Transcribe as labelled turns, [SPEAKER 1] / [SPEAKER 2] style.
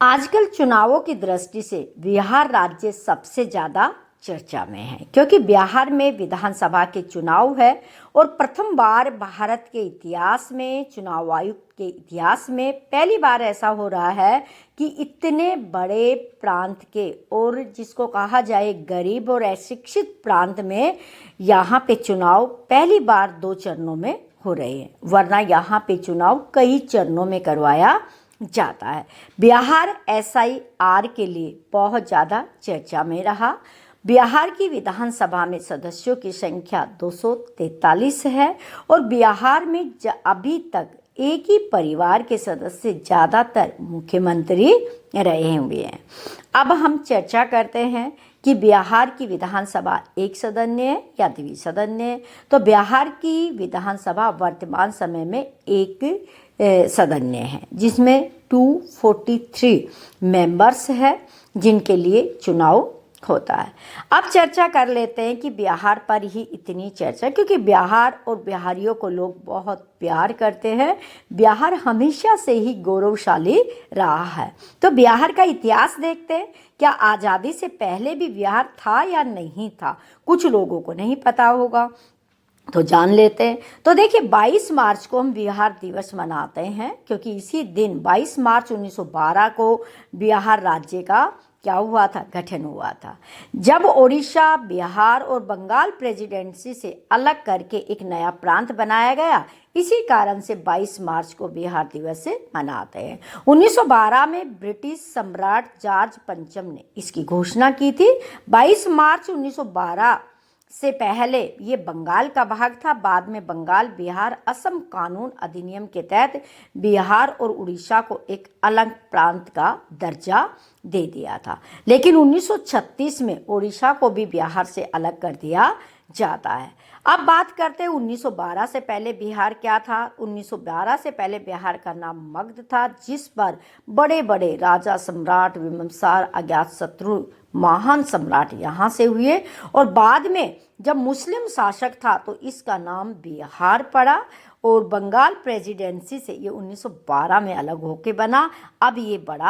[SPEAKER 1] आजकल चुनावों की दृष्टि से बिहार राज्य सबसे ज़्यादा चर्चा में है क्योंकि बिहार में विधानसभा के चुनाव है और प्रथम बार भारत के इतिहास में चुनाव आयुक्त के इतिहास में पहली बार ऐसा हो रहा है कि इतने बड़े प्रांत के और जिसको कहा जाए गरीब और अशिक्षित प्रांत में यहाँ पे चुनाव पहली बार 2 चरणों में हो रहे हैं, वरना यहाँ पे चुनाव कई चरणों में करवाया जाता है। बिहार SIR के लिए बहुत ज़्यादा चर्चा में रहा। बिहार की विधानसभा में सदस्यों की संख्या 243 है और बिहार में अभी तक एक ही परिवार के सदस्य ज़्यादातर मुख्यमंत्री रहे हुए हैं। अब हम चर्चा करते हैं कि बिहार की विधानसभा एक सदस्य है या द्विसदनीय है। तो बिहार की विधानसभा वर्तमान समय में एक सदस्य है जिसमें 243 मेंबर्स है जिनके लिए चुनाव होता है। अब चर्चा कर लेते हैं कि बिहार पर ही इतनी चर्चा क्योंकि बिहार और बिहारियों को लोग बहुत प्यार करते हैं। बिहार हमेशा से ही गौरवशाली रहा है। तो बिहार का इतिहास देखते हैं। क्या आज़ादी से पहले भी बिहार था या नहीं था? कुछ लोगों को नहीं पता होगा, तो जान लेते हैं। तो देखिए 22 मार्च को हम बिहार दिवस मनाते हैं क्योंकि इसी दिन 22 मार्च 1912 को बिहार राज्य का क्या हुआ था? गठन हुआ था। जब ओडिशा, बिहार और बंगाल प्रेसिडेंसी से अलग करके एक नया प्रांत बनाया गया, इसी कारण से 22 मार्च को बिहार दिवस से मनाते हैं। 1912 में ब्रिटिश सम्राट जॉर्ज पंचम ने इसकी घोषणा की थी। 22 मार्च 1912 से पहले ये बंगाल का भाग था। बाद में बंगाल, बिहार, असम कानून अधिनियम के तहत बिहार और उड़ीसा को एक अलग प्रांत का दर्जा दे दिया था। लेकिन 1936 में उड़ीसा को भी बिहार से अलग कर दिया जाता है। अब बात करते हैं 1912 से पहले बिहार क्या था। 1912 से पहले बिहार का नाम मगध था, जिस पर बड़े बड़े राजा, सम्राट, बिम्बिसार, अजातशत्रु महान सम्राट यहाँ से हुए और बाद में जब मुस्लिम शासक था तो इसका नाम बिहार पड़ा और बंगाल प्रेसिडेंसी से ये 1912 में अलग होके बना। अब ये बड़ा